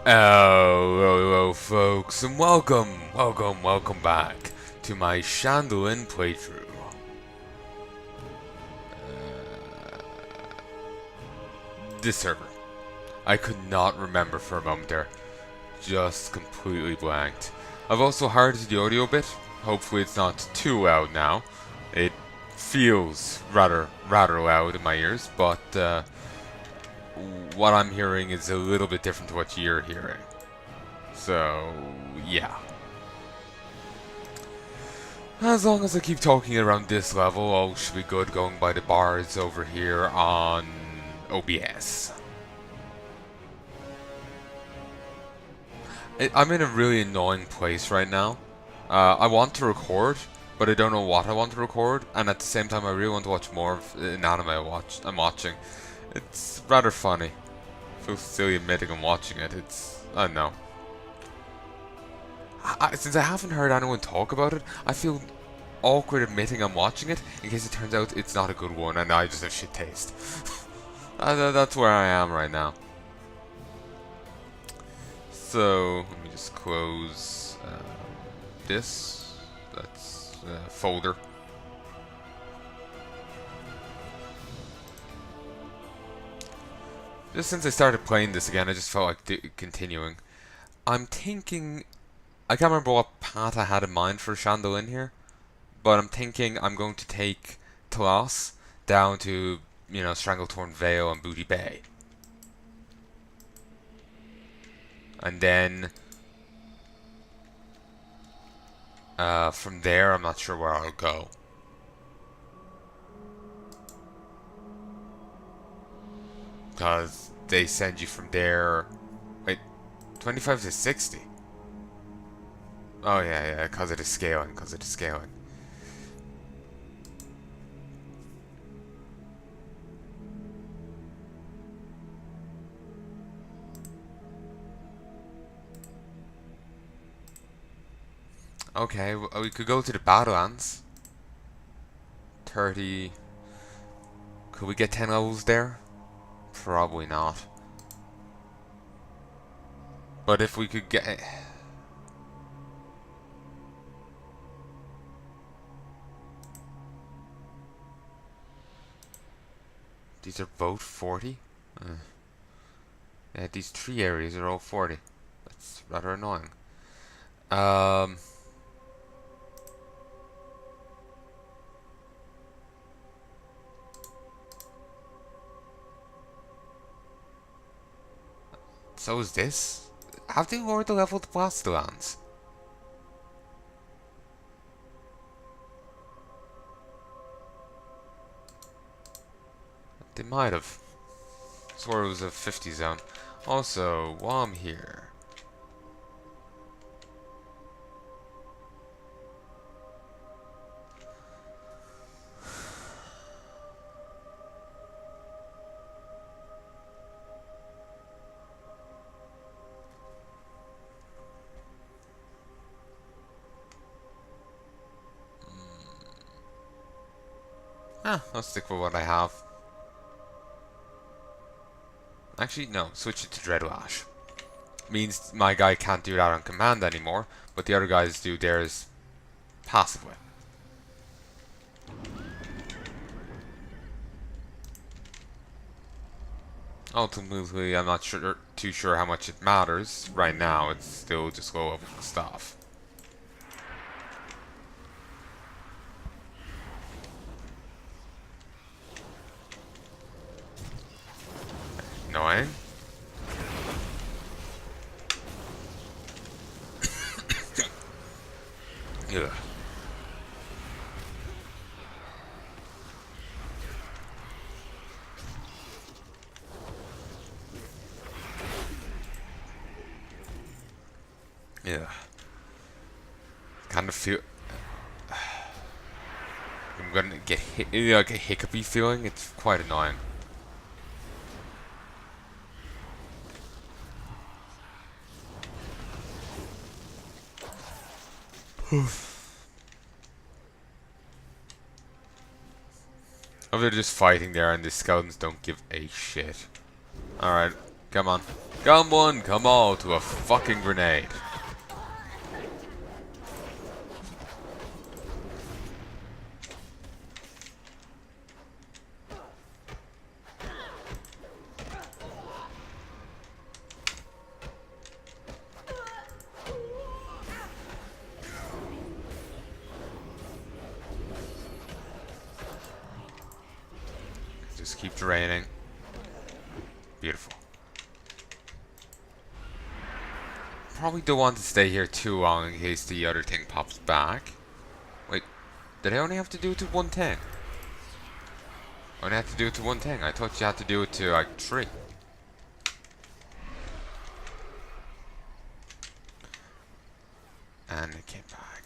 Hello, folks, and welcome back to my Shandalyn playthrough. This server. I could not remember for a moment there. Just completely blanked. I've also hardened the audio a bit. Hopefully it's not too loud now. It feels rather loud in my ears, but what I'm hearing is a little bit different to what you're hearing. So, yeah. As long as I keep talking around this level, all should be good going by the bars over here on OBS. I'm in a really annoying place right now. I want to record, but I don't know what I want to record, and at the same time I really want to watch more of an anime I'm watching. It's rather funny. I feel silly admitting I'm watching it. I don't know. Since I haven't heard anyone talk about it, I feel awkward admitting I'm watching it in case it turns out it's not a good one and I just have shit taste. That's where I am right now. So, let me just close this. That's folder. Just since I started playing this again, I just felt like continuing. I'm thinking... I can't remember what path I had in mind for Shandalyn here, but I'm thinking I'm going to take Talas down to, Stranglethorn Vale and Booty Bay. And then from there, I'm not sure where I'll go. Because they send you from there... Wait, 25 to 60? Oh, yeah, because it is scaling, Okay, we could go to the Badlands. 30... Could we get 10 levels there? Probably not. But if we could get... These are both 40? Yeah, these 3 areas are all 40. That's rather annoying. So is this? Have they lowered the level of the Blastolands? They might have. Swore it was a 50 zone. Also, while I'm here... I'll stick with what I have. Actually, no, switch it to Dreadlash. Means my guy can't do that on command anymore, but the other guys do theirs passively. Ultimately, I'm not too sure how much it matters. Right now, it's still just low level stuff. Annoying. Ugh. Yeah. Kind of feel... I'm gonna get like a hiccupy feeling. It's quite annoying. Oh, they're just fighting there and the skeletons don't give a shit. Alright, Come on. Come one, come all to a fucking grenade. Just keep draining. Beautiful. Probably don't want to stay here too long in case the other thing pops back. Wait, did I only have to do it to one thing? I only have to do it to one thing. I thought you had to do it to like 3. And it came back.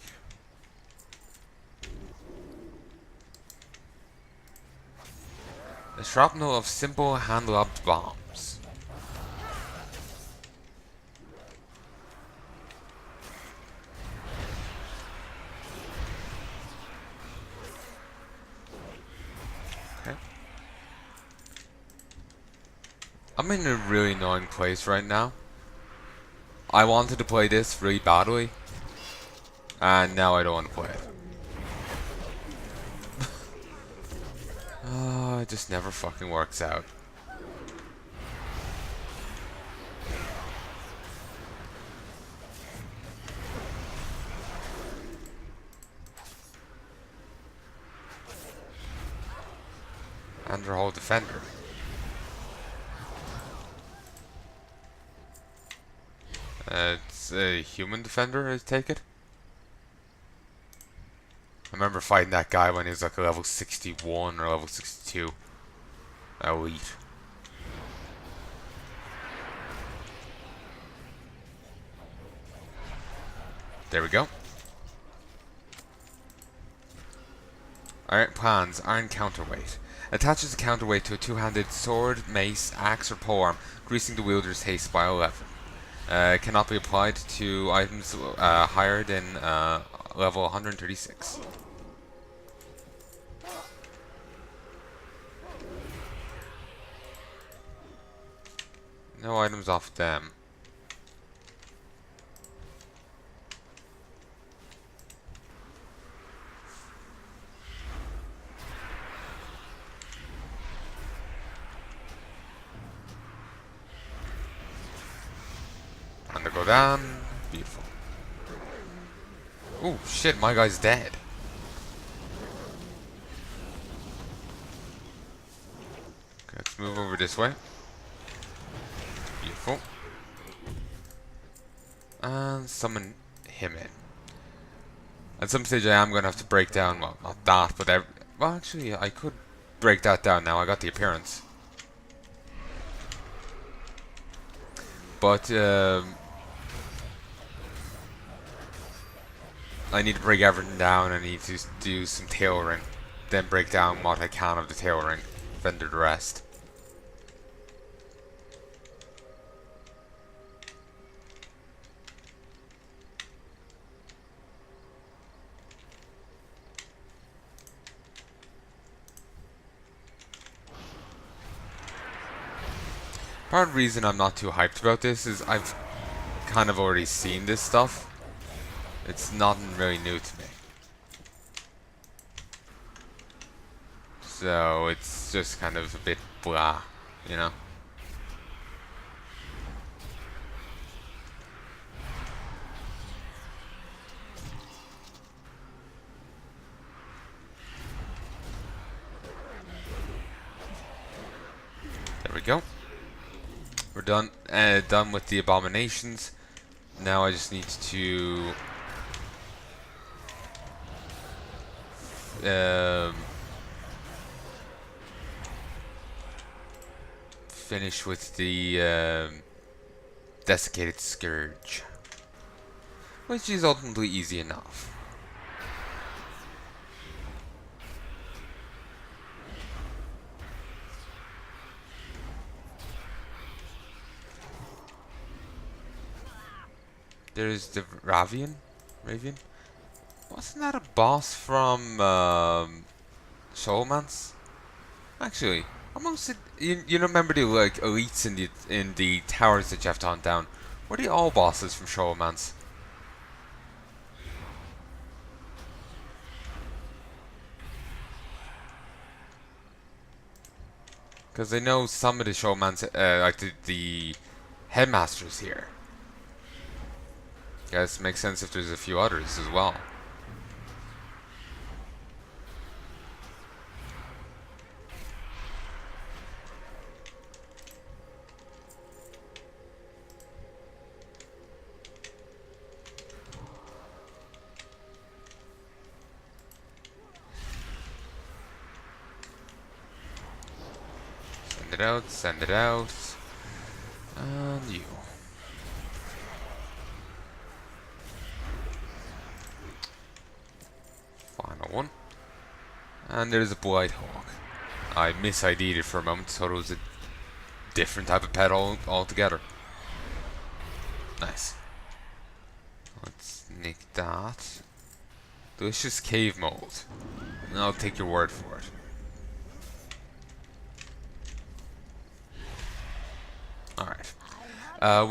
The shrapnel of simple hand-lobbed bombs. Okay. I'm in a really annoying place right now. I wanted to play this really badly, and now I don't want to play it. Oh, it just never fucking works out. Andorhal defender. It's a human defender, I take it. I remember fighting that guy when he was like a level 61 or level 62. Elite. There we go. Alright, plans. Iron counterweight. Attaches a counterweight to a two-handed sword, mace, axe, or polearm, increasing the wielder's haste by 11. Cannot be applied to items higher than level 136. No items off them. And to go down. Beautiful. Oh shit, my guy's dead. Okay, let's move over this way. Beautiful. And summon him in. At some stage I am going to have to break down, well, not that, but well, actually, I could break that down now. I got the appearance. But, I need to break everything down. I need to do some tailoring. Then break down what I can of the tailoring. Then do the rest. Part of the reason I'm not too hyped about this is I've kind of already seen this stuff. It's nothing really new to me. So it's just kind of a bit blah, you know? There we go. We're done. Done with the abominations. Now I just need to finish with the desiccated scourge, which is ultimately easy enough. There's the Ravian. Wasn't that a boss from Soulmance? Actually, Almost, you remember the like elites in the towers that you have to hunt down? Were they all bosses from Showmans? Because I know some of the Showmans, like the headmasters here. Guess makes sense if there's a few others as well. Send it out, send it out. And you. Final one. And there's a Blight Hawk. I mis-ID'd it for a moment, thought it was a different type of pet altogether. Nice. Let's nick that. Delicious cave mold. I'll take your word for it. Alright.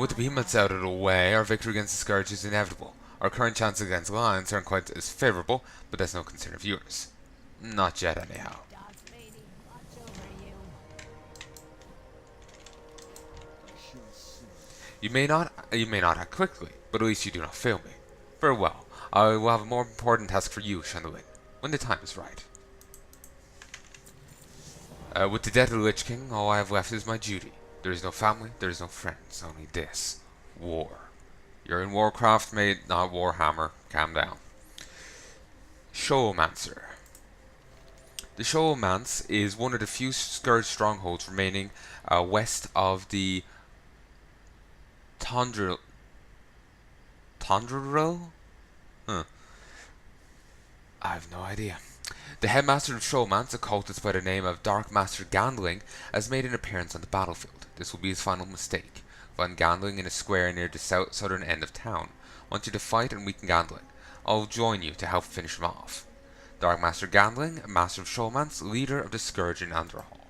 With the behemoths out of the way, our victory against the Scourge is inevitable. Our current chances against Lions aren't quite as favourable, but that's no concern of yours. Not yet, anyhow. You may not act quickly, but at least you do not fail me. Very well. I will have a more important task for you, Shandalyn, when the time is right. With the death of the Lich King, all I have left is my duty. There is no family, there is no friends, only this. War. You're in Warcraft, mate, not Warhammer. Calm down. Showmancer. The Showmance is one of the few Scourge strongholds remaining west of the Tondril. Tondril? Huh. I have no idea. The headmaster of Showmance, a cultist by the name of Dark Master Gandling, has made an appearance on the battlefield. This will be his final mistake. Find Gandling in a square near the southern end of town. I want you to fight and weaken Gandling. I'll join you to help finish him off. Dark Master Gandling, a master of Showmance, leader of the Scourge in Andorhal.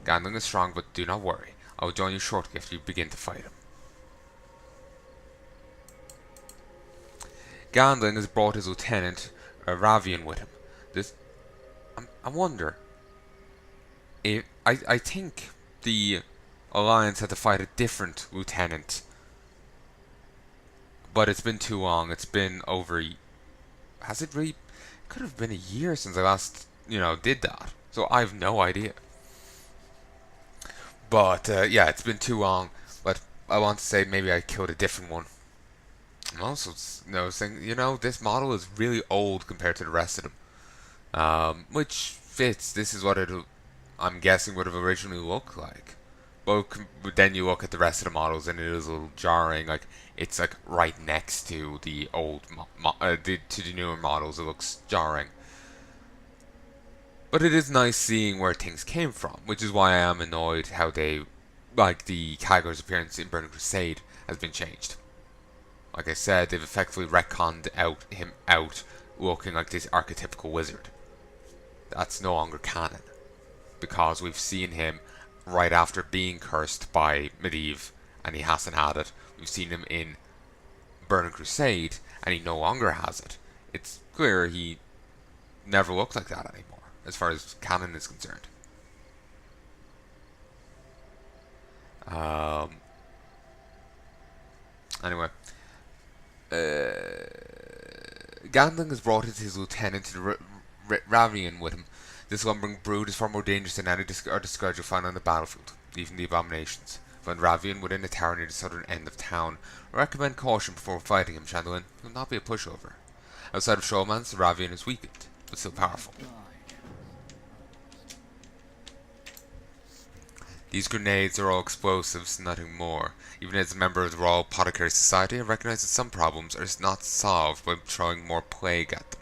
Gandling is strong, but do not worry. I will join you shortly after you begin to fight him. Gandling has brought his lieutenant, Ravian, with him. I wonder if I think the Alliance had to fight a different lieutenant, but it's been too long. It's been over. Has it really? It could have been a year since I last, did that. So I have no idea. But yeah, it's been too long. But I want to say maybe I killed a different one. I'm also noticing, this model is really old compared to the rest of them. Which fits. This is what I'm guessing would have originally looked like. But then you look at the rest of the models and it is a little jarring. Like it's like right next to the old, to the newer models. It looks jarring. But it is nice seeing where things came from, which is why I am annoyed how the Kagor's appearance in Burning Crusade has been changed. Like I said, they've effectively retconned him out looking like this archetypical wizard. That's no longer canon, because we've seen him right after being cursed by Medivh, and he hasn't had it. We've seen him in Burning Crusade, and he no longer has it. It's clear he never looked like that anymore, as far as canon is concerned. Anyway, Gandling has brought his lieutenant to the Ravian with him. This lumbering brood is far more dangerous than any Scourge you'll find on the battlefield, even the abominations. Find Ravian within the tower near the southern end of town. I recommend caution before fighting him, Shandalyn. He will not be a pushover. Outside of Showmance, the Ravian is weakened, but still powerful. These grenades are all explosives, nothing more. Even as a member of the Royal Apothecary Society, I recognize that some problems are not solved by throwing more plague at them.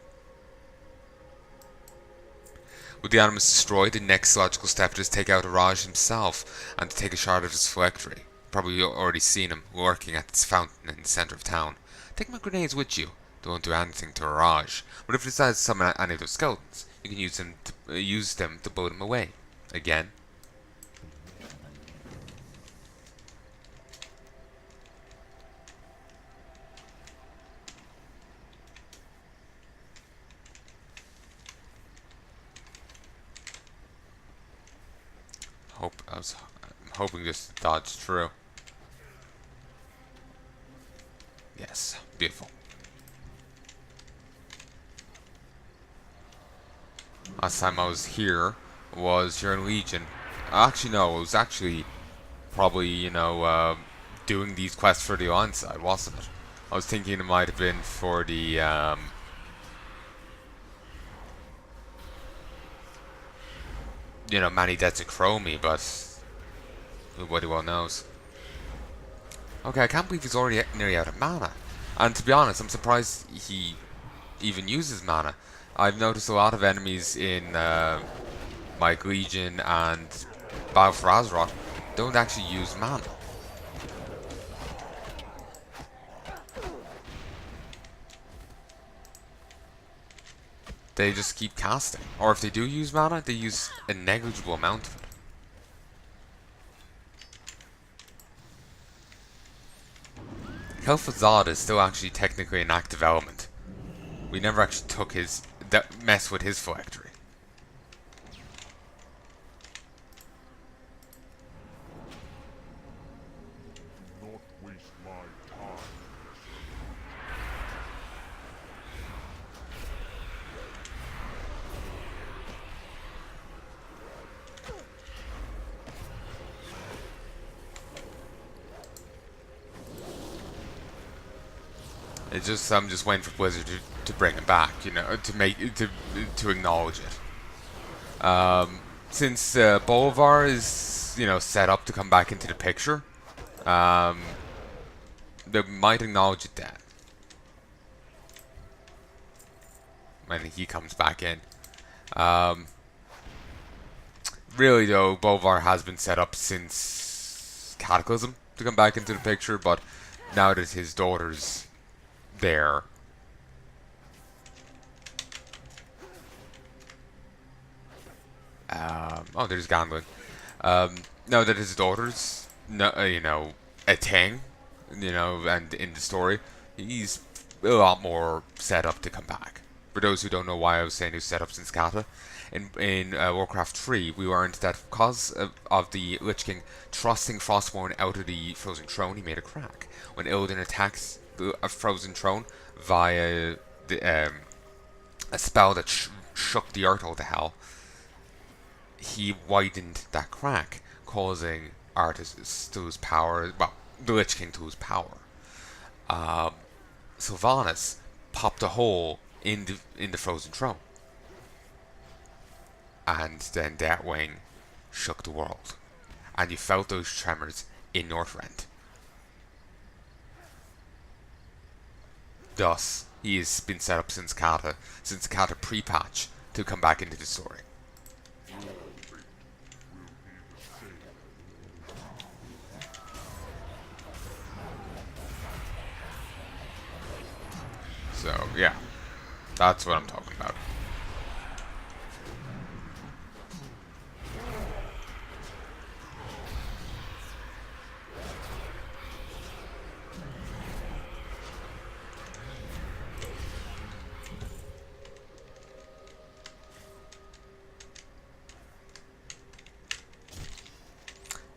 With the Animus destroyed, the next logical step is to take out Araj himself and to take a shard of his phylactery. Probably you've already seen him lurking at this fountain in the centre of town. Take my grenades with you. Don't do anything to Araj. But if you decide to summon any of those skeletons, you can use them to blow them away. again. I'm hoping just to dodge through. Yes, beautiful. Last time I was here was here in Legion. Actually, no, it was actually probably, doing these quests for the onside, wasn't it? I was thinking it might have been for the, Manny Deaths and Chromie, but nobody well knows. Okay, I can't believe he's already nearly out of mana. And to be honest, I'm surprised he even uses mana. I've noticed a lot of enemies in like Legion and Battle for Azeroth don't actually use mana. They just keep casting. Or if they do use mana, they use a negligible amount of it. Kel'Thuzad is still actually technically an active element. We never actually took mess with his phylactery. It's just I'm just waiting for Blizzard to bring it back, to acknowledge it. Since Bolivar is set up to come back into the picture, they might acknowledge it then when he comes back in. Really though, Bolivar has been set up since Cataclysm to come back into the picture, but now that his daughter's there. Oh, there's Gandalf. Now that his daughter's, a thing, and in the story, he's a lot more set up to come back. For those who don't know why I was saying he's set up since Kata, in Warcraft 3, we learned that because of the Lich King thrusting Frostmourne out of the Frozen Throne, he made a crack. When Illidan attacks a Frozen Throne via a spell that shook the earth all to hell, he widened that crack, causing Arthas to lose power. Well, the Lich King to lose power. Sylvanas popped a hole in the Frozen Throne, and then Deathwing shook the world, and you felt those tremors in Northrend. Thus, he has been set up since Kata pre-patch to come back into the story. So, yeah, that's what I'm talking about.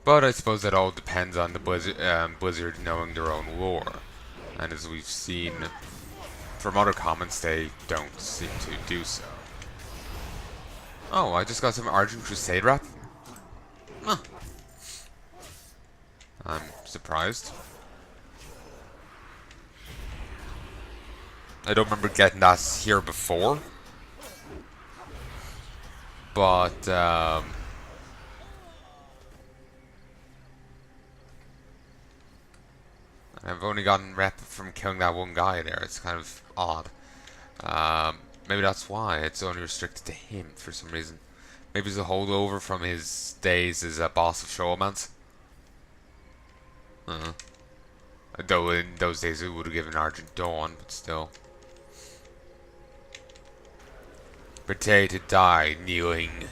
But I suppose that all depends on the Blizzard knowing their own lore. And as we've seen from other comments, they don't seem to do so. Oh, I just got some Argent Crusade rep? Huh. I'm surprised. I don't remember getting that here before. But, I've only gotten rep from killing that one guy there. It's kind of odd. Maybe that's why it's only restricted to him for some reason. Maybe it's a holdover from his days as a boss of Showmans. Though in those days it would have given Argent Dawn, but still. Prepare to die, kneeling.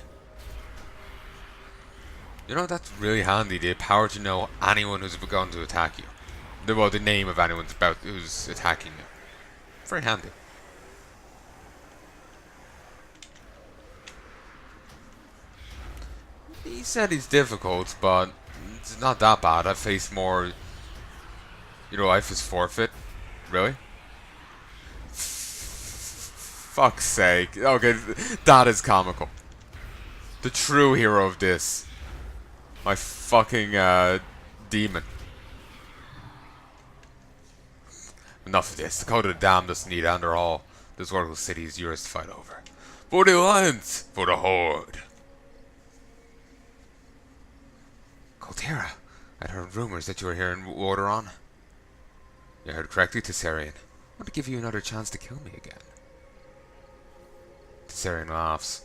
You know, that's really handy, the power to know anyone who's begun to attack you. The name of anyone who's attacking you. Very handy. He said he's difficult, but it's not that bad. I've faced more. Your life is forfeit. Really? Fuck's sake. Okay, that is comical. The true hero of this. My fucking, demon. Enough of this. The Code of the Damned doesn't need Andorhal. This worthless city is yours to fight over. For the Alliance! For the Horde! Coltera, I'd heard rumors that you were here in Warderon. You heard correctly, Tessarian. I want to give you another chance to kill me again. Tessarian laughs.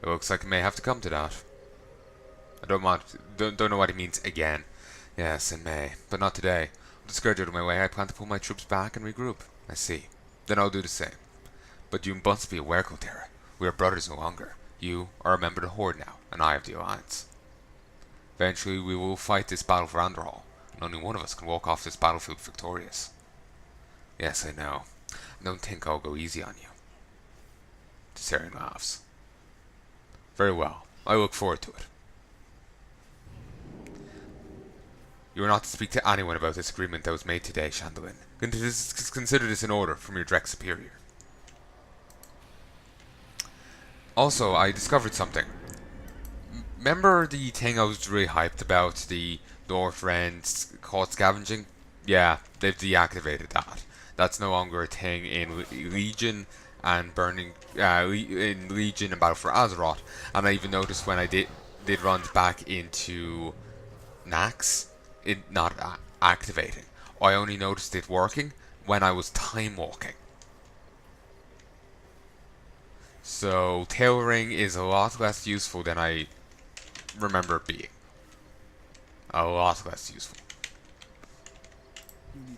It looks like it may have to come to that. I don't know what he means again. Yes, it may, but not today. With the scourge out of my way, I plan to pull my troops back and regroup. I see. Then I'll do the same. But you must be aware, Coltera. We are brothers no longer. You are a member of the Horde now, and I of the Alliance. Eventually, we will fight this battle for Andorhal, and only one of us can walk off this battlefield victorious. Yes, I know. I don't think I'll go easy on you. Tessarian laughs. Very well. I look forward to it. You are not to speak to anyone about this agreement that was made today, Shandalyn. Consider this an order from your direct superior. Also, I discovered something. Remember the thing I was really hyped about, the Northrend caught scavenging? Yeah, they've deactivated that. That's no longer a thing in Legion and in Legion and Battle for Azeroth. And I even noticed when I did runs back into Nax, it not activating. I only noticed it working when I was time walking. So tailoring is a lot less useful than I remember it being. A lot less useful.